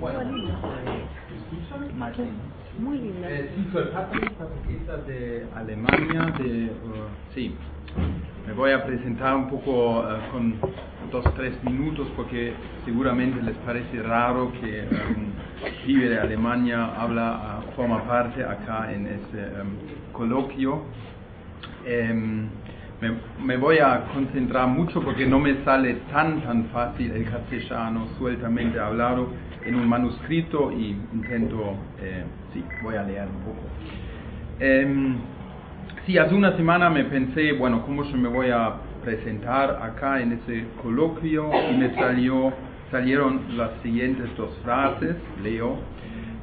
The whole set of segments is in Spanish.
Bueno, lindo. ¿me escuchan? Martín. Muy lindo. Sí, soy Patrick de Alemania. Sí, me voy a presentar un poco con 2-3 minutos porque seguramente les parece raro que vive de Alemania forma parte acá en este coloquio. Me voy a concentrar mucho porque no me sale tan fácil el castellano sueltamente hablado en un manuscrito y intento, voy a leer un poco. Sí, hace una semana me pensé, bueno, ¿cómo yo me voy a presentar acá en ese coloquio? Y me salieron las siguientes 2 frases, leo.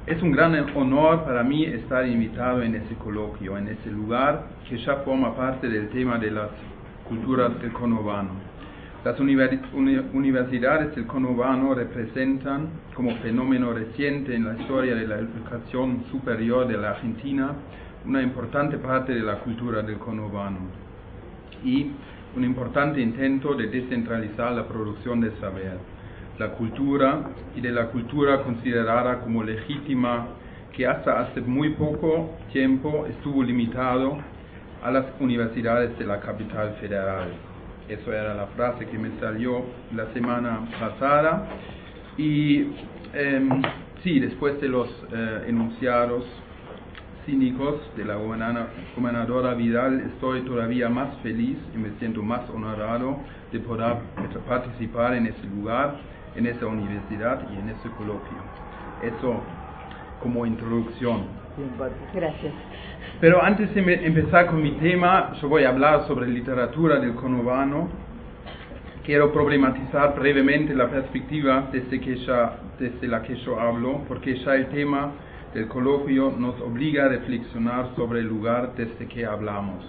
Es un gran honor para mí estar invitado en ese coloquio, en ese lugar que ya forma parte del tema de las culturas del conurbano. Las universidades del conurbano representan, como fenómeno reciente en la historia de la educación superior de la Argentina, una importante parte de la cultura del conurbano y un importante intento de descentralizar la producción de saber. La cultura y de la cultura considerada como legítima, que hasta hace muy poco tiempo estuvo limitado a las universidades de la capital federal. Eso era la frase que me salió la semana pasada. Y sí, después de los enunciados cínicos de la gobernadora Vidal, estoy todavía más feliz y me siento más honorado de poder participar en ese lugar, en esa universidad y en ese coloquio. Eso como introducción. Gracias. Pero antes de empezar con mi tema, yo voy a hablar sobre literatura del conurbano. Quiero problematizar brevemente la perspectiva desde la que yo hablo, porque ya el tema del coloquio nos obliga a reflexionar sobre el lugar desde que hablamos.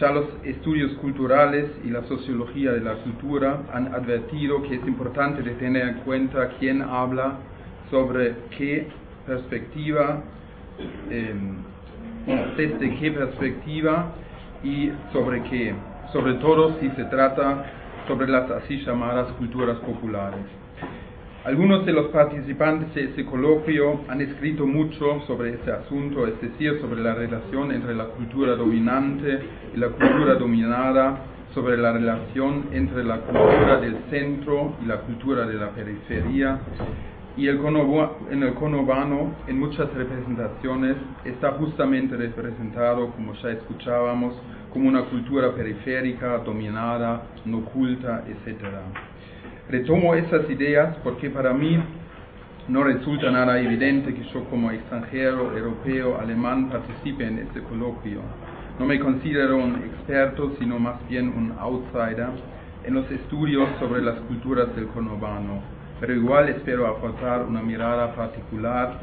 Ya los estudios culturales y la sociología de la cultura han advertido que es importante de tener en cuenta quién habla, sobre qué perspectiva, desde qué perspectiva y sobre qué, sobre todo si se trata sobre las así llamadas culturas populares. Algunos de los participantes de este coloquio han escrito mucho sobre este asunto, es decir, sobre la relación entre la cultura dominante y la cultura dominada, sobre la relación entre la cultura del centro y la cultura de la periferia. Y en el conurbano, en muchas representaciones, está justamente representado, como ya escuchábamos, como una cultura periférica, dominada, no culta, etc. Retomo esas ideas porque para mí no resulta nada evidente que yo como extranjero, europeo, alemán, participe en este coloquio. No me considero un experto, sino más bien un outsider en los estudios sobre las culturas del conurbano, pero igual espero aportar una mirada particular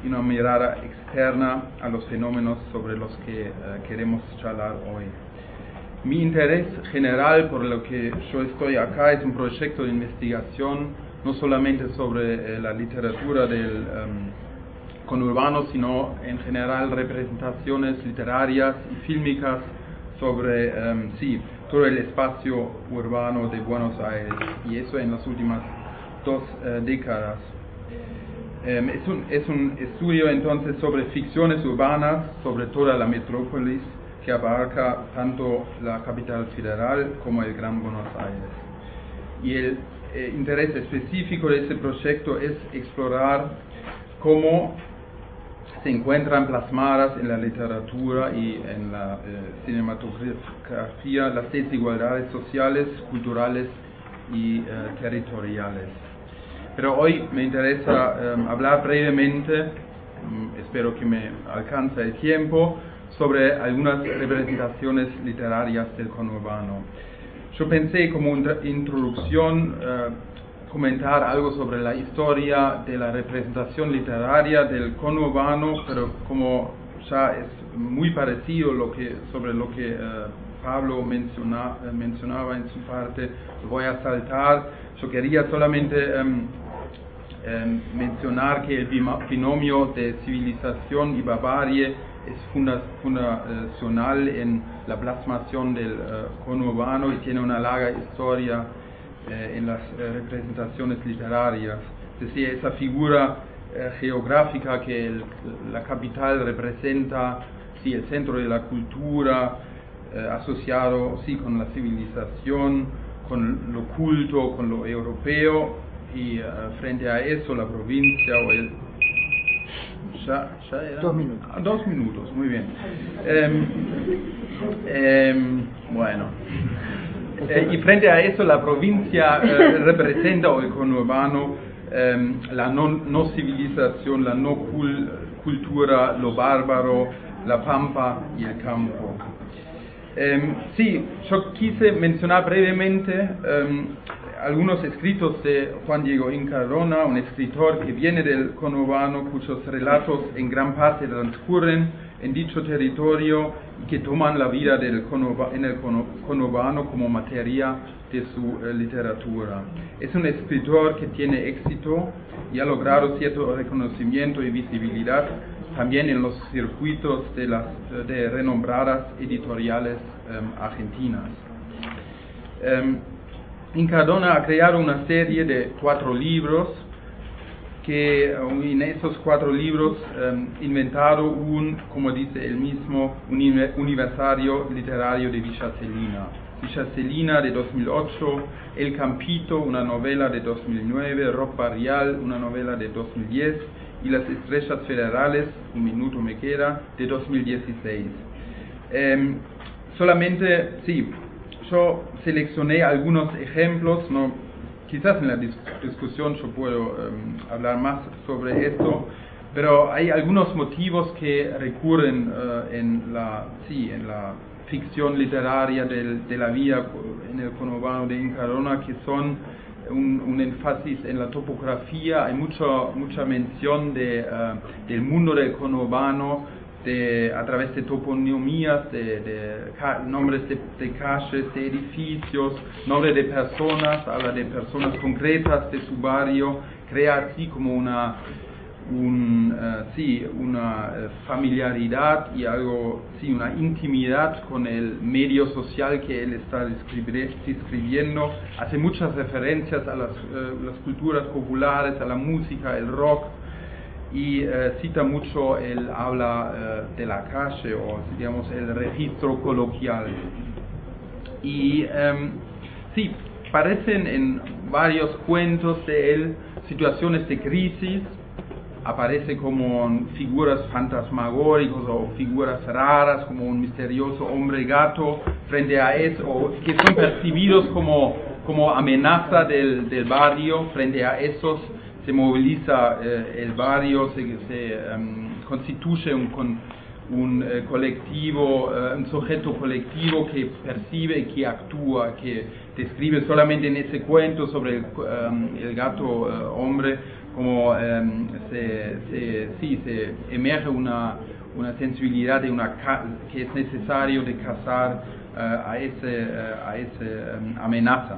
y una mirada externa a los fenómenos sobre los que queremos charlar hoy. Mi interés general por lo que yo estoy acá es un proyecto de investigación no solamente sobre la literatura del conurbano, sino en general representaciones literarias y fílmicas sobre todo el espacio urbano de Buenos Aires, y eso en las últimas 2 décadas. Es un estudio entonces sobre ficciones urbanas, sobre toda la metrópolis, que abarca tanto la capital federal como el Gran Buenos Aires. Y el interés específico de este proyecto es explorar cómo se encuentran plasmadas en la literatura y en la cinematografía las desigualdades sociales, culturales y territoriales. Pero hoy me interesa hablar brevemente, espero que me alcance el tiempo, sobre algunas representaciones literarias del conurbano. Yo pensé como introducción comentar algo sobre la historia de la representación literaria del conurbano, pero como ya es muy parecido sobre lo que Pablo mencionaba en su parte, lo voy a saltar. Yo quería solamente mencionar que el binomio de civilización y barbarie es fundacional en la plasmación del conurbano y tiene una larga historia en las representaciones literarias. es decir, esa figura geográfica que la capital representa, sí, el centro de la cultura, asociado sí, con la civilización, con lo culto, con lo europeo, y frente a eso la provincia o el... ¿Ya era? 2 minutos. 2 minutos, muy bien. Bueno. Y frente a eso la provincia representa, o el conurbano, la no civilización, la no cultura, lo bárbaro, la pampa y el campo. Sí, yo quise mencionar brevemente algunos escritos de Juan Diego Incardona, un escritor que viene del conurbano, cuyos relatos en gran parte transcurren en dicho territorio y que toman la vida en el conurbano como materia de su literatura. Es un escritor que tiene éxito y ha logrado cierto reconocimiento y visibilidad también en los circuitos de renombradas editoriales argentinas. Incardona ha creado una serie de 4 libros que en esos 4 libros inventado como dice él mismo, un universario literario de Villa Celina. Villa Celina de 2008, El Campito, una novela de 2009, Rock Barrial, una novela de 2010 y Las Estrellas Federales, un minuto me queda, de 2016. Solamente, sí, yo seleccioné algunos ejemplos, no, quizás en la discusión yo puedo hablar más sobre esto, pero hay algunos motivos que recurren en la ficción literaria de la vida en el conurbano de Incardona, que son un énfasis en la topografía. Hay mucha mención del mundo del conurbano, a través de toponimías, de nombres de calles, de edificios, nombres de personas, habla de personas concretas de su barrio, crea así como una familiaridad y una intimidad con el medio social que él está describiendo. Hace muchas referencias a las culturas populares, a la música, el rock, y cita mucho el habla de la calle, o digamos el registro coloquial. Y sí, parecen en varios cuentos de él situaciones de crisis, aparece como figuras fantasmagóricas o figuras raras, como un misterioso hombre gato frente a eso, que son percibidos como amenaza del barrio. Frente a esos se moviliza el barrio, se constituye un colectivo, un sujeto colectivo que percibe y que actúa, que describe solamente en ese cuento sobre el gato hombre, como se emerge una sensibilidad de que es necesario de cazar a esa amenaza.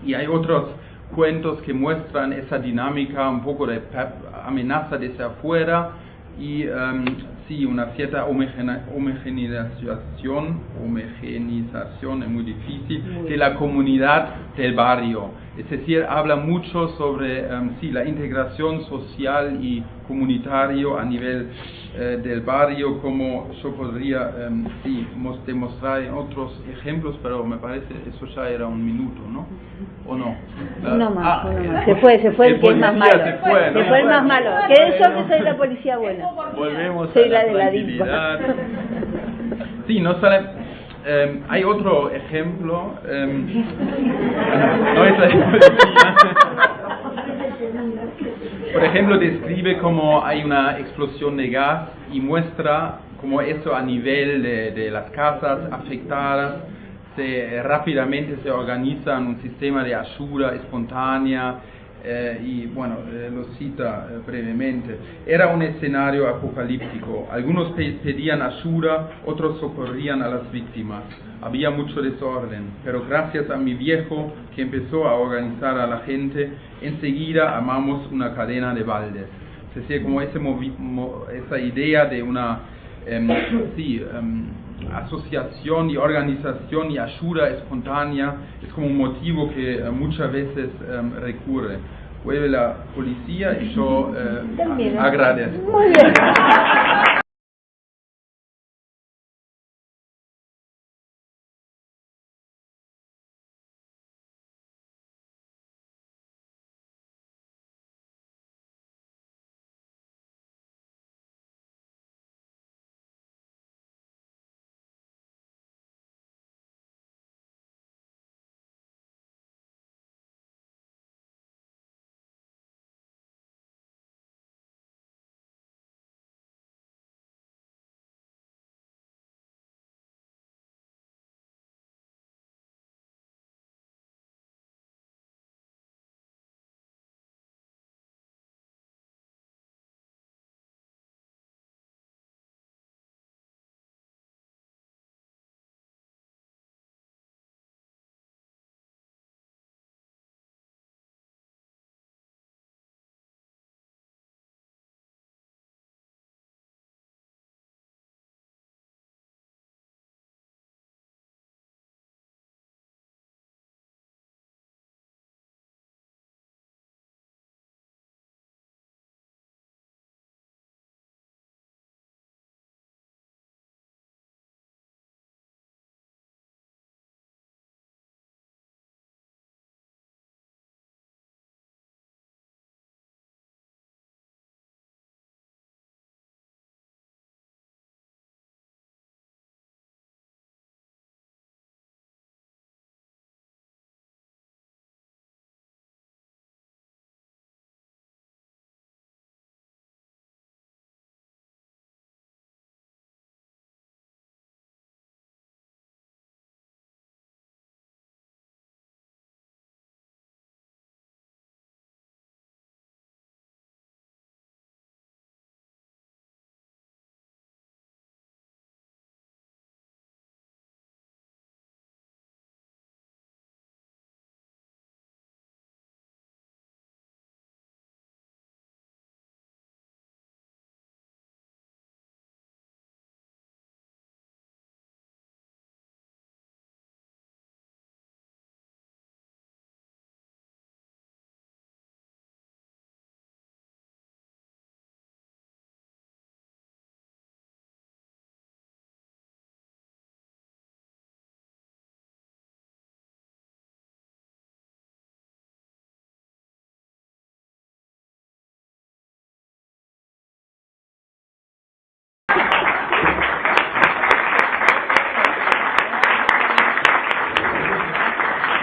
Y hay otros cuentos que muestran esa dinámica un poco de amenaza desde afuera y una cierta homogenización es muy difícil, de la comunidad del barrio. Es decir, habla mucho sobre la integración social y comunitario a nivel del barrio, como yo podría demostrar en otros ejemplos, pero me parece eso ya era un minuto, ¿no? ¿O no? Uno más. Se fue el que es más malo. Se fue el más malo. Que yo que soy la policía buena. Volvemos soy a la de la tranquilidad. Sí, no sale... hay otro ejemplo, no es la policía. Por ejemplo, describe cómo hay una explosión de gas y muestra cómo eso a nivel de las casas afectadas rápidamente se organiza en un sistema de ayuda espontánea. Y bueno, lo cita brevemente. Era un escenario apocalíptico. Algunos pedían ayuda, otros socorrían a las víctimas. Había mucho desorden, pero gracias a mi viejo, que empezó a organizar a la gente, enseguida armamos una cadena de baldes. Es decir, como esa idea de una asociación y organización y ayuda espontánea es como un motivo que muchas veces recurre. vuelve la policía y yo agradezco. Muy bien.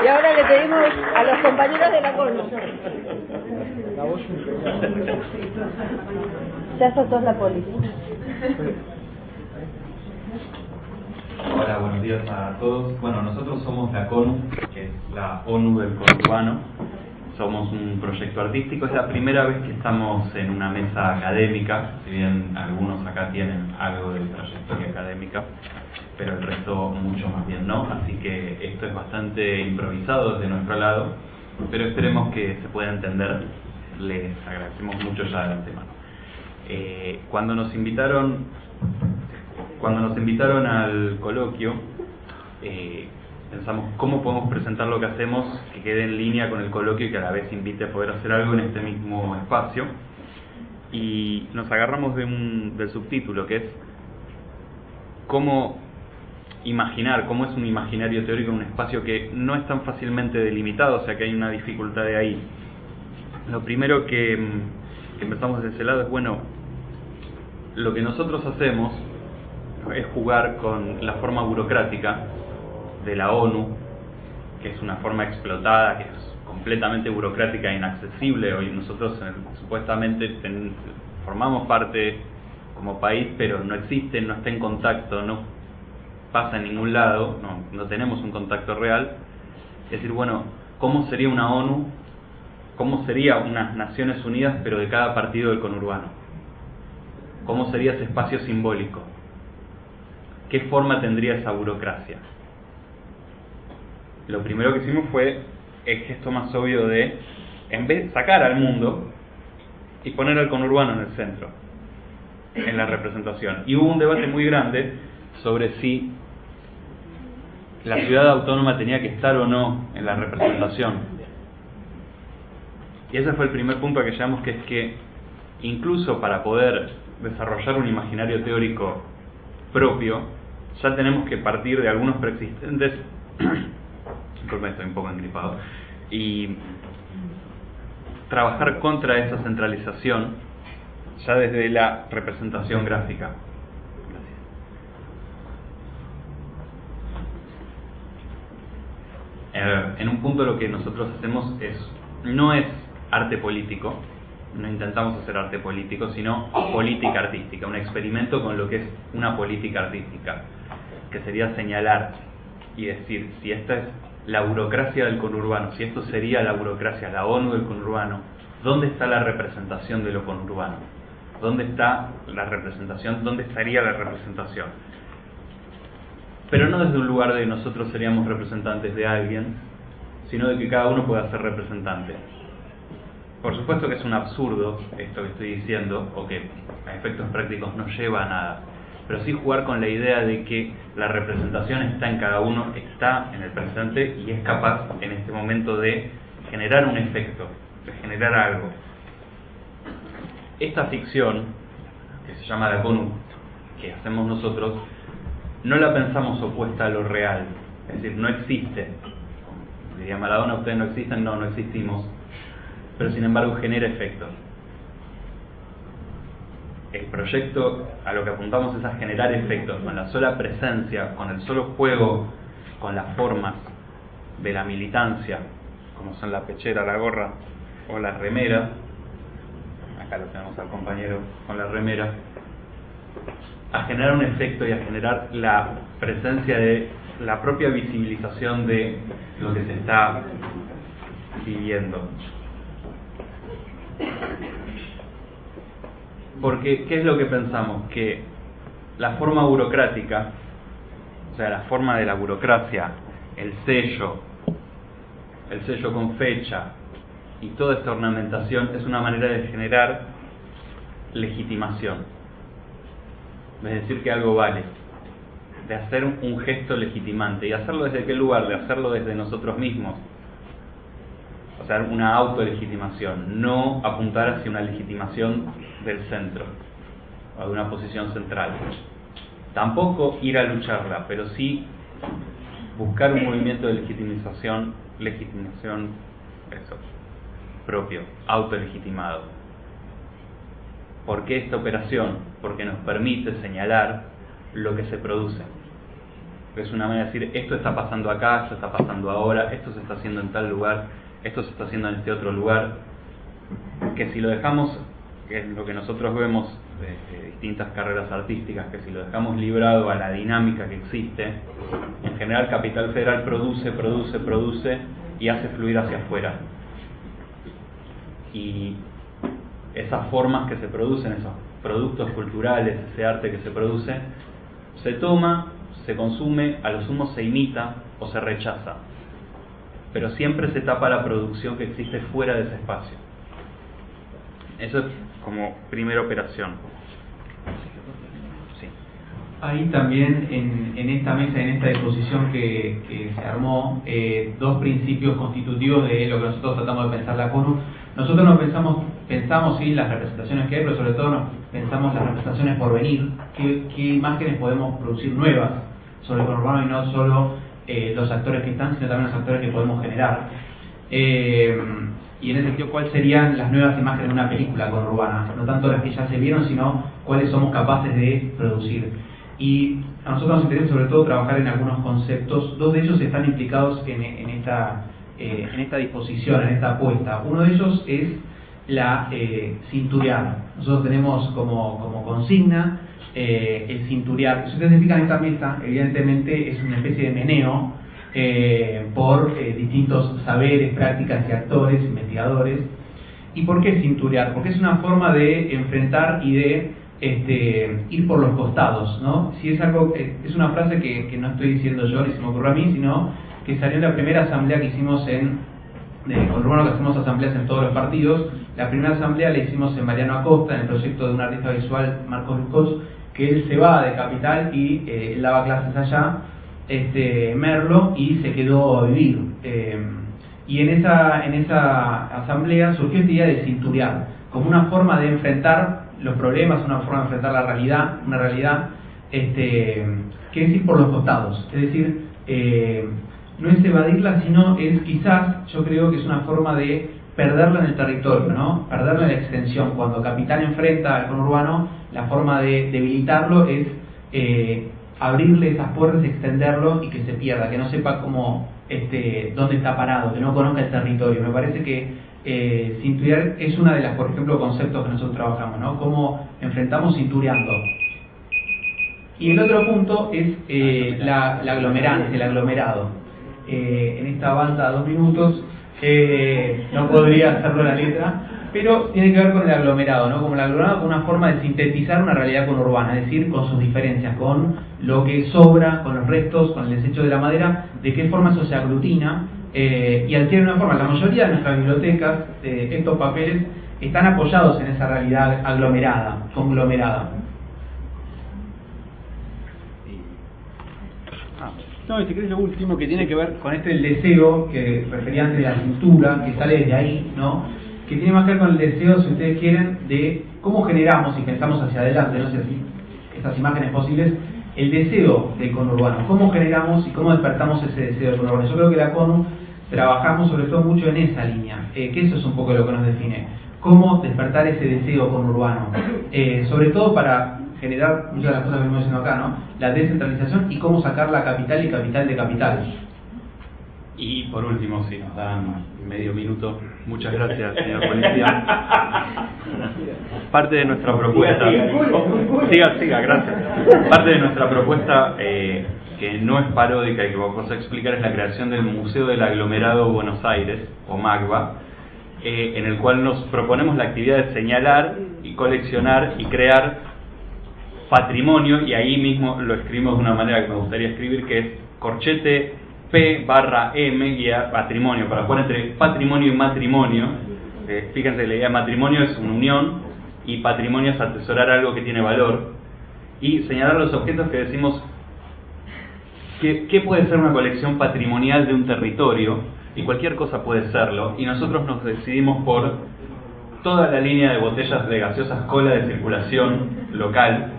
Y ahora le pedimos a los compañeros de la ONU. Ya soltó la policía. Hola, buenos días a todos. Bueno, nosotros somos la CONU, que es la ONU del conurbano. Somos un proyecto artístico. Es la primera vez que estamos en una mesa académica, si bien algunos acá tienen algo de trayectoria académica, pero el resto mucho más bien no. Así que esto es bastante improvisado desde nuestro lado, pero esperemos que se pueda entender. Les agradecemos mucho ya de antemano. Cuando nos invitaron al coloquio, pensamos cómo podemos presentar lo que hacemos que quede en línea con el coloquio y que a la vez invite a poder hacer algo en este mismo espacio, y nos agarramos del subtítulo, que es cómo imaginar, cómo es un imaginario teórico en un espacio que no es tan fácilmente delimitado, o sea que hay una dificultad de ahí. Lo primero que empezamos de ese lado es, bueno, lo que nosotros hacemos es jugar con la forma burocrática de la ONU, que es una forma explotada, que es completamente burocrática e inaccesible. Hoy nosotros supuestamente formamos parte como país, pero no existe, no está en contacto, no pasa en ningún lado, no tenemos un contacto real. Es decir, bueno, ¿cómo sería una ONU? ¿Cómo sería unas Naciones Unidas, pero de cada partido del conurbano? ¿Cómo sería ese espacio simbólico? ¿Qué forma tendría esa burocracia? Lo primero que hicimos fue el gesto más obvio de, en vez de sacar al mundo y poner al conurbano en el centro, en la representación. Y hubo un debate muy grande sobre si la ciudad autónoma tenía que estar o no en la representación. Y ese fue el primer punto a que llegamos, que es que incluso para poder desarrollar un imaginario teórico propio, ya tenemos que partir de algunos preexistentes. Disculpen, estoy un poco engripado. Y trabajar contra esa centralización ya desde la representación gráfica. En un punto lo que nosotros hacemos no es arte político, no intentamos hacer arte político, sino política artística, un experimento con lo que es una política artística, que sería señalar y decir, si esta es la burocracia del conurbano, si esto sería la burocracia, la ONU del conurbano, ¿dónde está la representación de lo conurbano? ¿Dónde está la representación? ¿Dónde estaría la representación? Pero no desde un lugar de nosotros seríamos representantes de alguien, sino de que cada uno pueda ser representante. Por supuesto que es un absurdo esto que estoy diciendo, o que a efectos prácticos no lleva a nada, pero sí jugar con la idea de que la representación está en cada uno, está en el presente y es capaz en este momento de generar un efecto, de generar algo. Esta ficción, que se llama la CONU, que hacemos nosotros, no la pensamos opuesta a lo real, es decir, no existe. Diría Maradona, ustedes no existen, no existimos, pero sin embargo genera efectos. El proyecto a lo que apuntamos es a generar efectos, con la sola presencia, con el solo juego, con las formas de la militancia, como son la pechera, la gorra o la remera. Acá lo tenemos al compañero con la remera, a generar un efecto y a generar la presencia de la propia visibilización de lo que se está viviendo. Porque, ¿qué es lo que pensamos? Que la forma burocrática, o sea, la forma de la burocracia, el sello con fecha y toda esta ornamentación es una manera de generar legitimación. Es decir, que algo vale, de hacer un gesto legitimante. ¿Y hacerlo desde qué lugar? De hacerlo desde nosotros mismos. O sea, una autolegitimación, no apuntar hacia una legitimación del centro o de una posición central. Tampoco ir a lucharla, pero sí buscar un movimiento de legitimación eso, propio, autolegitimado. ¿Por qué esta operación? Porque nos permite señalar lo que se produce. Es una manera de decir, esto está pasando acá, esto está pasando ahora, esto se está haciendo en tal lugar, esto se está haciendo en este otro lugar, que si lo dejamos, que es lo que nosotros vemos de distintas carreras artísticas, que si lo dejamos librado a la dinámica que existe, en general Capital Federal produce y hace fluir hacia afuera. Y esas formas que se producen, esos productos culturales, ese arte que se produce, se toma, se consume, a lo sumo se imita o se rechaza, pero siempre se tapa la producción que existe fuera de ese espacio. Eso es como primera operación. Sí. Ahí también en esta mesa, en esta exposición que se armó, dos principios constitutivos de lo que nosotros tratamos de pensar la CONU. Nosotros no pensamos sí las representaciones que hay, pero sobre todo pensamos las representaciones por venir, qué imágenes podemos producir nuevas sobre el conurbano y no solo los actores que están, sino también los actores que podemos generar. Y en ese sentido, ¿cuáles serían las nuevas imágenes de una película conurbana? No tanto las que ya se vieron, sino cuáles somos capaces de producir. Y a nosotros nos interesa sobre todo trabajar en algunos conceptos. Dos de ellos están implicados en esta disposición, en esta apuesta. Uno de ellos es la cinturear. Nosotros tenemos como consigna el cinturear. Si ustedes se fijan en esta mesa, evidentemente es una especie de meneo por distintos saberes, prácticas y actores, investigadores. ¿Y por qué cinturear? Porque es una forma de enfrentar y de ir por los costados, ¿no? Si es algo, es una frase que no estoy diciendo yo ni se me ocurrió a mí, sino que salió en la primera asamblea que hicimos de conurbano, que hacemos asambleas en todos los partidos. La primera asamblea la hicimos en Mariano Acosta, en el proyecto de un artista visual, Marcos Lucoch, que él se va de Capital y él daba clases allá, Merlo, y se quedó a vivir. Y en esa asamblea surgió esta idea de cinturear, como una forma de enfrentar los problemas, una forma de enfrentar la realidad, una realidad que es ir por los costados. Es decir, no es evadirla, sino es quizás, yo creo que es una forma de perderla en el territorio, ¿no? Perderla en la extensión. Cuando Capital enfrenta al conurbano, la forma de debilitarlo es abrirle esas puertas, extenderlo y que se pierda, que no sepa cómo, dónde está parado, que no conozca el territorio. Me parece que cinturear es una de las, por ejemplo, conceptos que nosotros trabajamos, ¿no? Cómo enfrentamos cintureando. Y el otro punto es la aglomerancia, el aglomerado. En esta banda 2 minutos no podría hacerlo la letra, pero tiene que ver con el aglomerado, ¿no? Como el aglomerado como una forma de sintetizar una realidad conurbana, es decir, con sus diferencias, con lo que sobra, con los restos, con el desecho de la madera, de qué forma eso se aglutina y adquiere una forma. La mayoría de nuestras bibliotecas, estos papeles, están apoyados en esa realidad aglomerada, conglomerada. No, y si querés lo último que tiene que ver con el deseo que refería antes de la cintura, que sale desde ahí, ¿no? Que tiene más que ver con el deseo, si ustedes quieren, de cómo generamos y pensamos hacia adelante, no sé si estas imágenes posibles, el deseo del conurbano, cómo generamos y cómo despertamos ese deseo del conurbano. Yo creo que la CONU trabajamos sobre todo mucho en esa línea, que eso es un poco lo que nos define, cómo despertar ese deseo conurbano, sobre todo para generar muchas de las cosas que hemos diciendo acá, ¿no? La descentralización y cómo sacar la capital y capital de capital. Y por último, si nos dan medio minuto, muchas gracias, señor policía. Parte de nuestra propuesta, siga, gracias. Parte de nuestra propuesta, que no es paródica y que vamos a explicar, es la creación del Museo del Aglomerado Buenos Aires, o MAGBA, en el cual nos proponemos la actividad de señalar y coleccionar y crear patrimonio, y ahí mismo lo escribimos de una manera que me gustaría escribir, que es corchete P/M patrimonio, para jugar entre patrimonio y matrimonio. Fíjense, la idea de matrimonio es una unión y patrimonio es atesorar algo que tiene valor, y señalar los objetos que decimos que puede ser una colección patrimonial de un territorio, y cualquier cosa puede serlo, y nosotros nos decidimos por toda la línea de botellas de gaseosas cola de circulación local,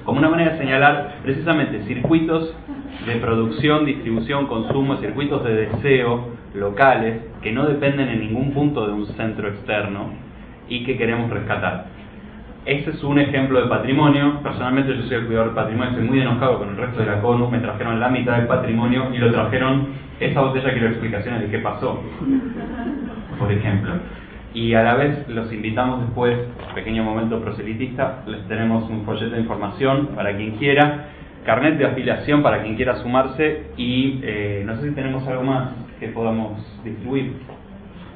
como una manera de señalar precisamente circuitos de producción, distribución, consumo, circuitos de deseo locales que no dependen en ningún punto de un centro externo y que queremos rescatar. Este es un ejemplo de patrimonio. Personalmente yo soy el cuidador del patrimonio, estoy muy enojado con el resto de la CONU, me trajeron la mitad del patrimonio y lo trajeron esa botella. Quiero explicaciones de qué pasó, por ejemplo. Y a la vez los invitamos después, pequeño momento proselitista, les tenemos un folleto de información para quien quiera, carnet de afiliación para quien quiera sumarse, y no sé si tenemos algo más que podamos distribuir.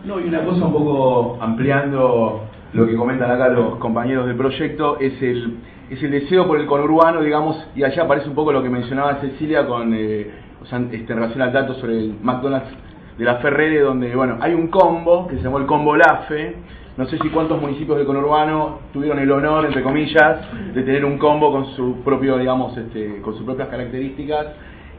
No, y una cosa un poco ampliando lo que comentan acá los compañeros del proyecto, es el deseo por el conurbano, digamos, y allá aparece un poco lo que mencionaba Cecilia con en relación al dato sobre el McDonald's de la Ferrere, donde bueno, hay un combo que se llamó el combo LAFE. No sé si cuántos municipios del conurbano tuvieron el honor, entre comillas, de tener un combo con su propio, digamos, con sus propias características.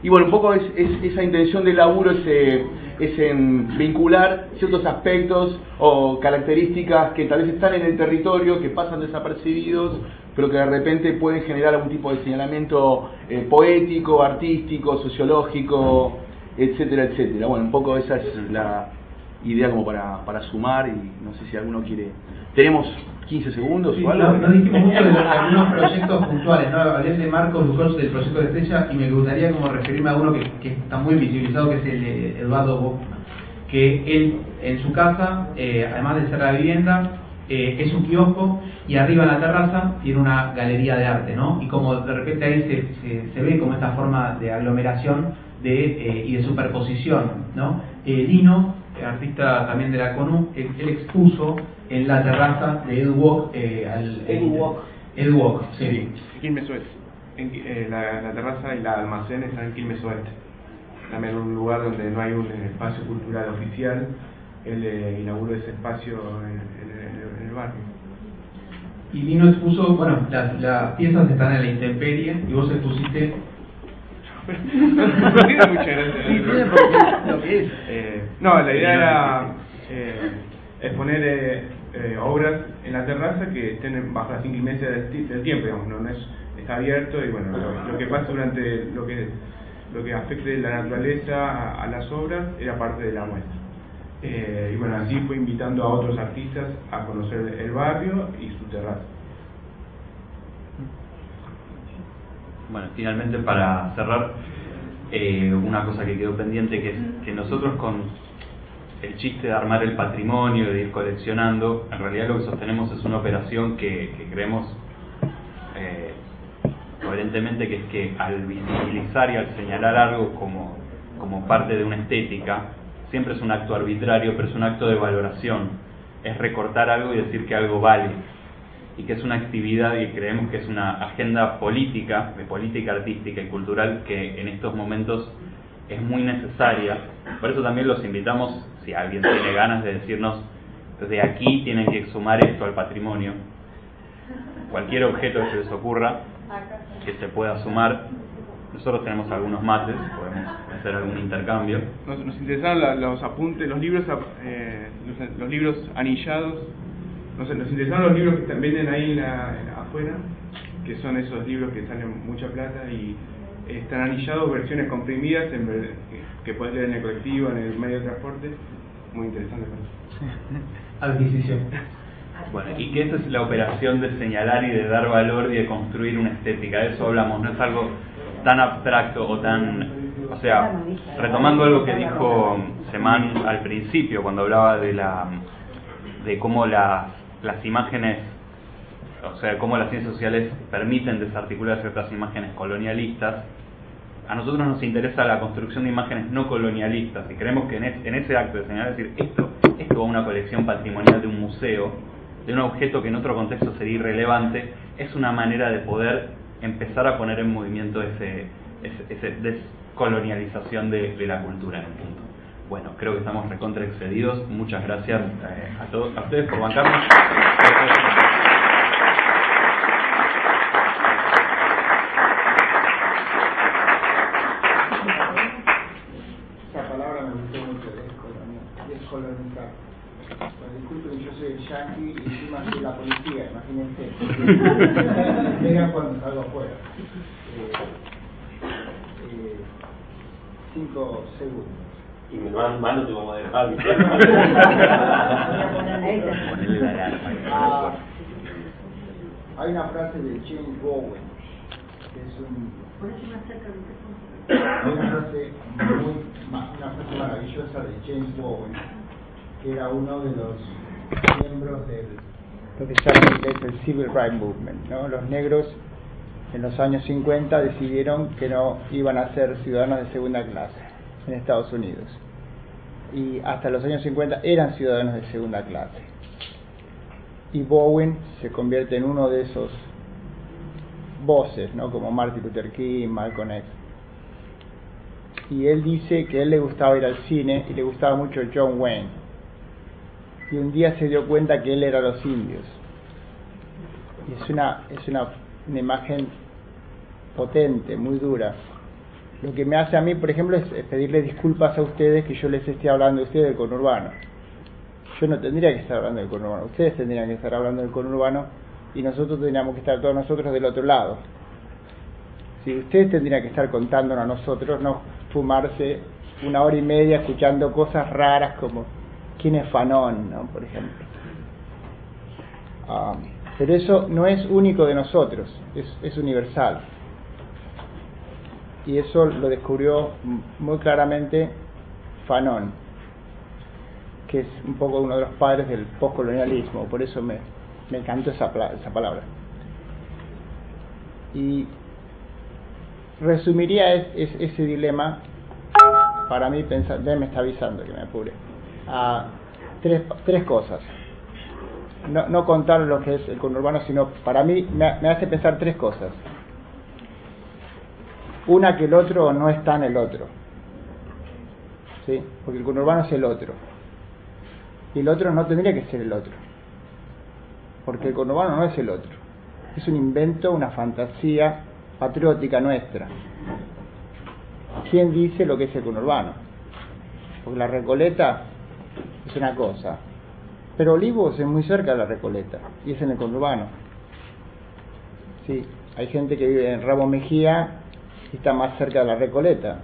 Y bueno, un poco es esa intención del laburo, es en vincular ciertos aspectos o características que tal vez están en el territorio, que pasan desapercibidos, pero que de repente pueden generar algún tipo de señalamiento poético, artístico, sociológico, etcétera, etcétera. Bueno, un poco esa es la idea como para sumar, y no sé si alguno quiere... ¿Tenemos 15 segundos o algo? No dijimos mucho de algunos proyectos puntuales, ¿no? Hablé de Marcos Lucas del proyecto de Estrella, y me gustaría como referirme a uno que está muy visibilizado, que es el de Eduardo Bockman, que él en su casa, además de ser la vivienda, es un kiosco, y arriba en la terraza tiene una galería de arte, ¿no? Y como de repente ahí se ve como esta forma de aglomeración y de superposición, ¿no? Lino, artista también de la CONU, él expuso en la terraza de EduWalk, EduWalk, sí. Quilmes Oeste. La terraza y la almacén están en Quilmes Oeste. También un lugar donde no hay un espacio cultural oficial. Él inauguró ese espacio en el barrio. Y Lino expuso, bueno, las piezas están en la intemperie, y vos expusiste No tiene mucha gracia. Sí, tiene porque lo que es. No, la idea era exponer obras en la terraza que estén bajo las inclemencias del tiempo, digamos, no es, está abierto y bueno, lo que pasa durante lo que afecte la naturaleza a las obras era parte de la muestra. Y bueno, así fue invitando a otros artistas a conocer el barrio y su terraza. Bueno, finalmente para cerrar, una cosa que quedó pendiente, que es que nosotros con el chiste de armar el patrimonio, de ir coleccionando, en realidad lo que sostenemos es una operación que creemos coherentemente, que es que al visibilizar y al señalar algo como parte de una estética, siempre es un acto arbitrario, pero es un acto de valoración, es recortar algo y decir que algo vale, y que es una actividad y creemos que es una agenda política, de política artística y cultural, que en estos momentos es muy necesaria. Por eso también los invitamos, si alguien tiene ganas de decirnos, de aquí tienen que sumar esto al patrimonio, cualquier objeto que se les ocurra, que se pueda sumar. Nosotros tenemos algunos mates, podemos hacer algún intercambio. Nos interesaron los apuntes, los libros anillados. Nos interesaron los libros que venden ahí afuera, que son esos libros que salen mucha plata y están anillados, versiones comprimidas que puedes leer en el colectivo, en el medio de transporte. Muy interesante. Adquisición. Bueno, y que esa es la operación de señalar y de dar valor y de construir una estética. De eso hablamos, no es algo tan abstracto o tan... O sea, retomando algo que dijo Semán al principio, cuando hablaba de cómo las imágenes, o sea, cómo las ciencias sociales permiten desarticular ciertas imágenes colonialistas, a nosotros nos interesa la construcción de imágenes no colonialistas, y creemos que en ese acto de señalar, decir, esto va a una colección patrimonial de un museo, de un objeto que en otro contexto sería irrelevante, es una manera de poder empezar a poner en movimiento ese descolonialización de la cultura en un punto. Bueno, creo que estamos recontra excedidos. Muchas gracias a todos, a ustedes por bancarnos. Esa palabra me gustó mucho, descolonizar. Pues disculpen, yo soy el yanqui y encima soy la policía, imagínense. Vean cuando salgo afuera. 5 segundos. Y me van mal, no te vamos a dejar. Hay una frase de James Bowen, que es una frase maravillosa de James Bowen, que era uno de los miembros del lo que se llama en inglés el Civil Rights Movement, ¿no? Los negros en los años 50 decidieron que no iban a ser ciudadanos de segunda clase en Estados Unidos, y hasta los años 50 eran ciudadanos de segunda clase, y Bowen se convierte en uno de esos voces, ¿no? Como Martin Luther King, Malcolm X, y él dice que a él le gustaba ir al cine y le gustaba mucho John Wayne, y un día se dio cuenta que él era los indios, y es una imagen potente, muy dura. Lo que me hace a mí, por ejemplo, es pedirle disculpas a ustedes que yo les esté hablando a ustedes del conurbano. Yo no tendría que estar hablando del conurbano, ustedes tendrían que estar hablando del conurbano, y nosotros tendríamos que estar todos nosotros del otro lado. Si ustedes tendrían que estar contándonos a nosotros, no fumarse 1 hora y media escuchando cosas raras como quién es Fanon, ¿no? Por ejemplo. Pero eso no es único de nosotros, es universal. Y eso lo descubrió muy claramente Fanon, que es un poco uno de los padres del postcolonialismo, por eso me encantó esa palabra. Y resumiría ese dilema, para mí, pensar, me está avisando que me apure, a tres cosas. No contar lo que es el conurbano, sino para mí me hace pensar 3 cosas. Una, que el otro no está en el otro, ¿sí? Porque el conurbano es el otro, y el otro no tendría que ser el otro, porque el conurbano no es el otro, es un invento, una fantasía patriótica nuestra. quién dice lo que es el conurbano. Porque la Recoleta es una cosa, pero Olivos es muy cerca de la Recoleta y es en el conurbano. Sí, hay gente que vive en Ramos Mejía y está más cerca de la Recoleta.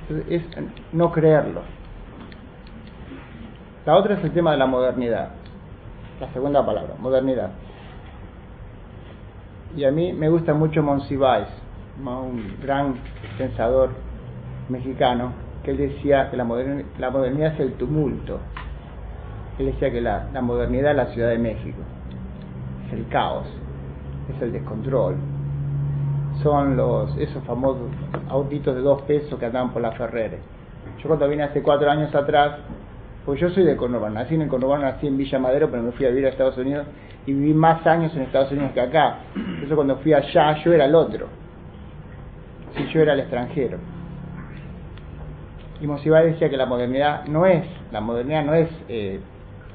Entonces, es no creerlo. La otra es el tema de la modernidad. La segunda palabra, modernidad. Y a mí me gusta mucho Monsiváis, un gran pensador mexicano, que él decía que la modernidad es el tumulto. Él decía que la modernidad es la Ciudad de México, es el caos, es el descontrol. Son esos famosos autitos de 2 pesos que andaban por la Ferrere. Yo cuando vine hace 4 años atrás, porque yo soy de conurbano, nací en el conurbano, nací en Villa Madero, pero me fui a vivir a Estados Unidos y viví más años en Estados Unidos que acá. Entonces cuando fui allá yo era el otro, si yo era el extranjero. Y Monsiváis decía que la modernidad no es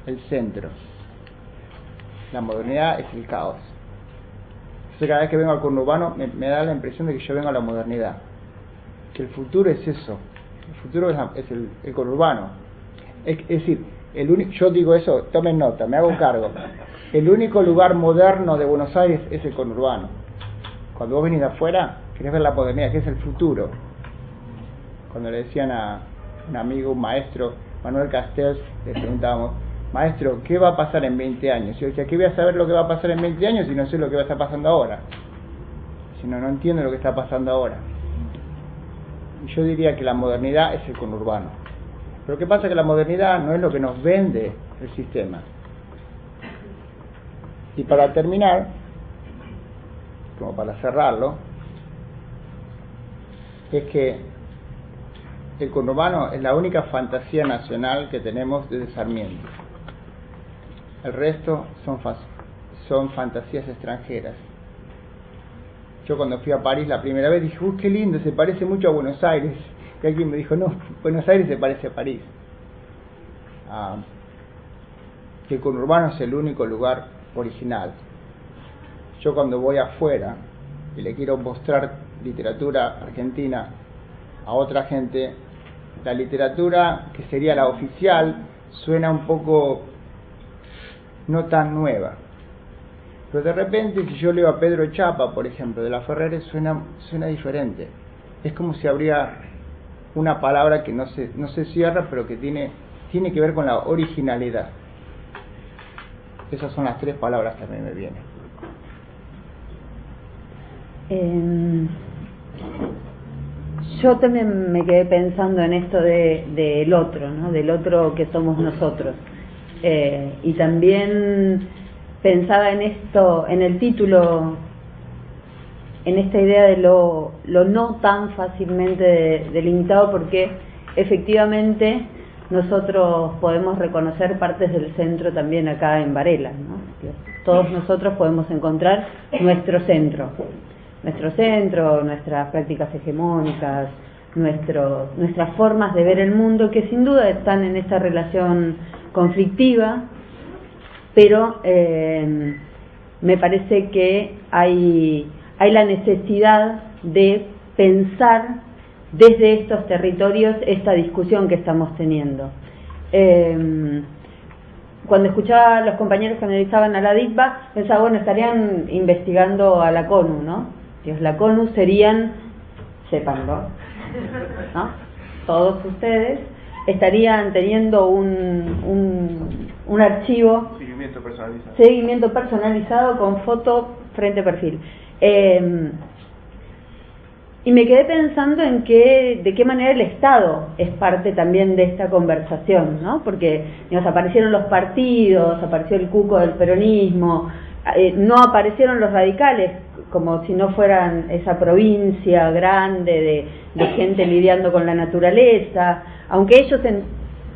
el centro, la modernidad es el caos. Entonces cada vez que vengo al conurbano me da la impresión de que yo vengo a la modernidad, que el futuro es eso, el futuro es el conurbano. Es decir, yo digo eso, tomen nota, me hago cargo. El único lugar moderno de Buenos Aires es el conurbano. Cuando vos venís de afuera, querés ver la modernidad, que es el futuro. Cuando le decían a un amigo, un maestro, Manuel Castells, le preguntábamos, maestro, ¿qué va a pasar en 20 años? Y yo decía, ¿qué voy a saber lo que va a pasar en 20 años si no sé lo que va a estar pasando ahora? Si no entiendo lo que está pasando ahora. Y yo diría que la modernidad es el conurbano. Pero ¿qué pasa? Que la modernidad no es lo que nos vende el sistema. Y para terminar, como para cerrarlo, es que el conurbano es la única fantasía nacional que tenemos desde Sarmiento. El resto son fantasías extranjeras. Yo cuando fui a París la primera vez dije, uy, qué lindo, se parece mucho a Buenos Aires. Y alguien me dijo, no, Buenos Aires se parece a París. Que el conurbano es el único lugar original. Yo cuando voy afuera y le quiero mostrar literatura argentina a otra gente, la literatura que sería la oficial suena un poco no tan nueva. Pero de repente si yo leo a Pedro Chapa, por ejemplo, de la Ferrere, suena diferente. Es como si habría una palabra que no se cierra, pero que tiene que ver con la originalidad. Esas son las 3 palabras que a mí me vienen. Yo también me quedé pensando en esto del otro, ¿no? Del otro que somos nosotros. Y también pensaba en esto, en el título, en esta idea de lo no tan fácilmente delimitado, porque efectivamente nosotros podemos reconocer partes del centro también acá en Varela, ¿no? Todos nosotros podemos encontrar nuestro centro, nuestras prácticas hegemónicas, nuestras formas de ver el mundo, que sin duda están en esta relación conflictiva, pero me parece que hay la necesidad de pensar desde estos territorios esta discusión que estamos teniendo. Cuando escuchaba a los compañeros que analizaban a la DICPA, pensaba, bueno, estarían investigando a la CONU, ¿no? La CONU serían, sépanlo, ¿no? Todos ustedes estarían teniendo un archivo seguimiento personalizado con foto frente a perfil. Y me quedé pensando en de qué manera el Estado es parte también de esta conversación, ¿no? Porque aparecieron los partidos, apareció el cuco del peronismo, no aparecieron los radicales, como si no fueran esa provincia grande de gente lidiando con la naturaleza, aunque ellos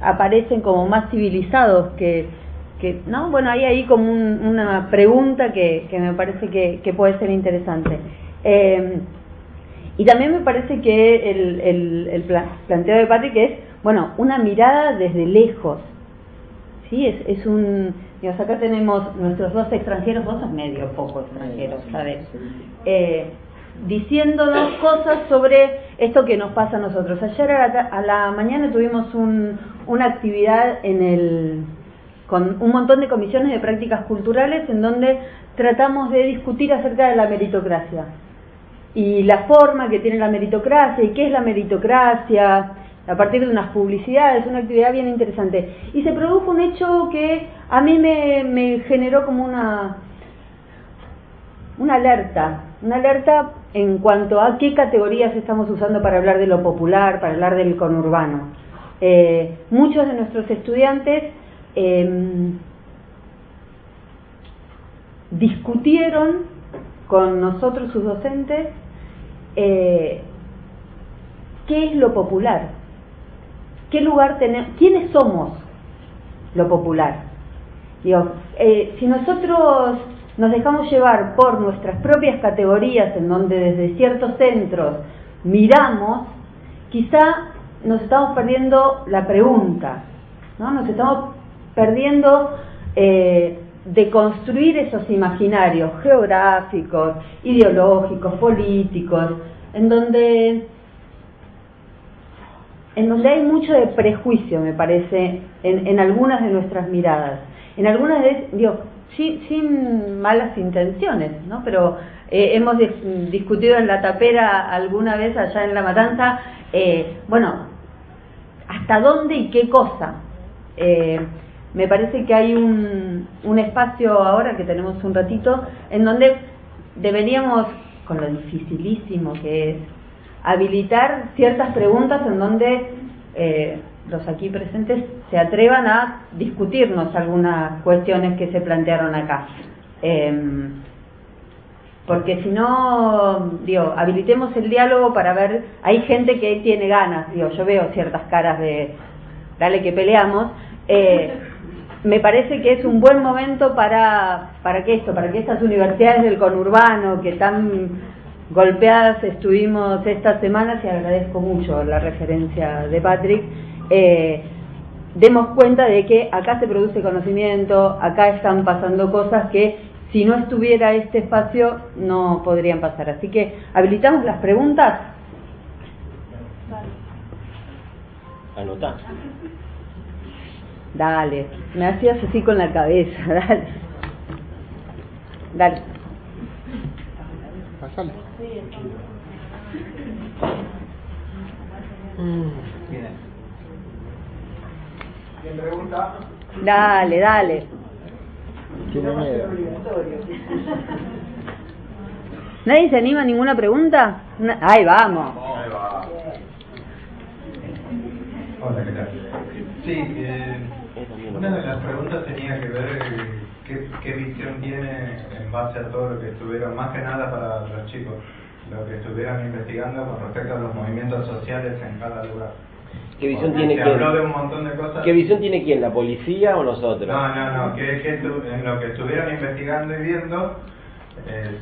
aparecen como más civilizados que ¿no? Bueno, hay ahí como una pregunta que me parece que puede ser interesante. Y también me parece que el planteo de Patrick es, bueno, una mirada desde lejos, ¿sí? Acá tenemos nuestros 2 extranjeros, vos sos medio poco extranjeros, ¿sabes? diciéndonos cosas sobre esto que nos pasa a nosotros. Ayer a la mañana tuvimos una actividad con un montón de comisiones de prácticas culturales en donde tratamos de discutir acerca de la meritocracia y la forma que tiene la meritocracia y qué es la meritocracia a partir de unas publicidades, una actividad bien interesante. Y se produjo un hecho que a mí me generó como una alerta en cuanto a qué categorías estamos usando para hablar de lo popular, para hablar del conurbano. Muchos de nuestros estudiantes discutieron con nosotros, sus docentes, qué es lo popular, qué lugar tenemos, quiénes somos lo popular. Digo, si nosotros nos dejamos llevar por nuestras propias categorías en donde desde ciertos centros miramos, quizá nos estamos perdiendo la pregunta, ¿no? Nos estamos perdiendo de construir esos imaginarios geográficos, ideológicos, políticos, en donde hay mucho de prejuicio, me parece, en algunas de nuestras miradas. En algunas de, digo, sin malas intenciones, ¿no? Pero hemos discutido en la tapera alguna vez allá en La Matanza, bueno, hasta dónde y qué cosa. Me parece que hay un espacio ahora, que tenemos un ratito, en donde deberíamos, con lo dificilísimo que es, habilitar ciertas preguntas en donde los aquí presentes se atrevan a discutirnos algunas cuestiones que se plantearon acá. Porque si no, digo, habilitemos el diálogo para ver, hay gente que tiene ganas, digo, yo veo ciertas caras de dale que peleamos. Me parece que es un buen momento para que estas universidades del conurbano que tan golpeadas estuvimos estas semanas, y agradezco mucho la referencia de Patrick, demos cuenta de que acá se produce conocimiento, acá están pasando cosas que si no estuviera este espacio no podrían pasar. Así que habilitamos las preguntas. Anotá. Dale, me hacías así con la cabeza, dale. Dale. Pasale. ¿Quién pregunta? Dale. Tiene miedo. ¿Nadie se anima a ninguna pregunta? Ahí vamos. Ahí va. Hola, ¿qué tal? Sí, una de las preguntas tenía que ver qué visión tiene en base a todo lo que estuvieron, más que nada para los chicos, lo que estuvieron investigando con respecto a los movimientos sociales en cada lugar. ¿Qué visión tiene quién? Habló de un montón de cosas. ¿Qué visión tiene quién? ¿La policía o nosotros? No, en lo que estuvieron investigando y viendo,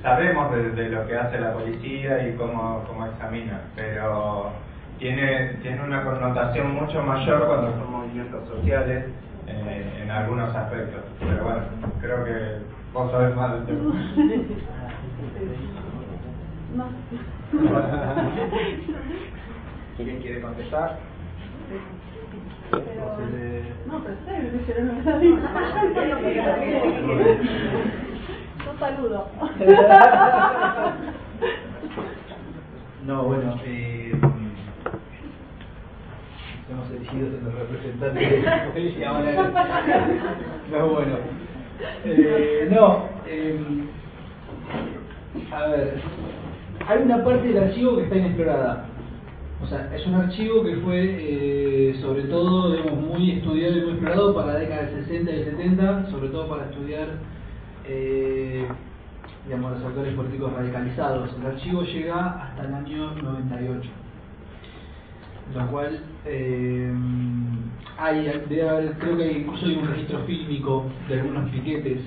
sabemos de lo que hace la policía y cómo examina, pero tiene una connotación mucho mayor cuando son movimientos sociales en algunos aspectos. Pero bueno, creo que vos sabés más del tema. ¿Quién quiere contestar? Un saludo. No, bueno, hemos elegido ser los representantes de la policía ahora. No, bueno. A ver, hay una parte del archivo que está inexplorada. O sea, es un archivo que fue, sobre todo, digamos, muy estudiado y muy explorado para la década del 60 y 70, sobre todo para estudiar, digamos, los actores políticos radicalizados. El archivo llega hasta el año 98, lo cual debe haber, creo que incluso hay un registro fílmico de algunos piquetes